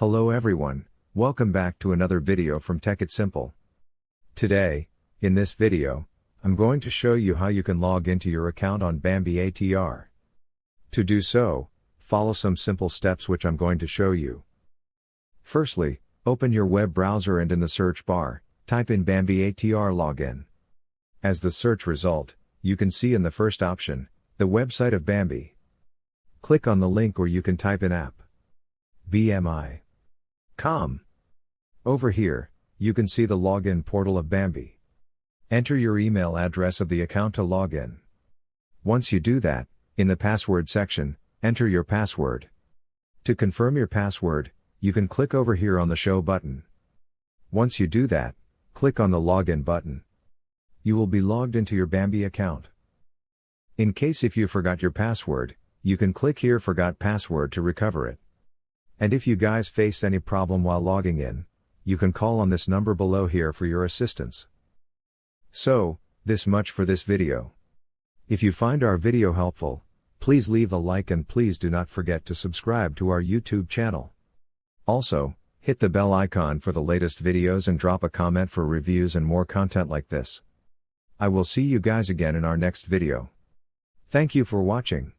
Hello everyone, welcome back to another video from Tech It Simple. Today, in this video, I'm going to show you how you can log into your account on Bambee ATR. To do so, follow some simple steps which I'm going to show you. Firstly, open your web browser and in the search bar, type in Bambee ATR login. As the search result, you can see in the first option, the website of Bambee. Click on the link or you can type in applicability. Over here, you can see the login portal of Bambee. Enter your email address of the account to log in. Once you do that, in the password section, enter your password. To confirm your password, you can click over here on the Show button. Once you do that, click on the Login button. You will be logged into your Bambee account. In case if you forgot your password, you can click here Forgot Password to recover it. And if you guys face any problem while logging in, you can call on this number below here for your assistance. So, this much for this video. If you find our video helpful, please leave a like and please do not forget to subscribe to our YouTube channel. Also, hit the bell icon for the latest videos and drop a comment for reviews and more content like this. I will see you guys again in our next video. Thank you for watching.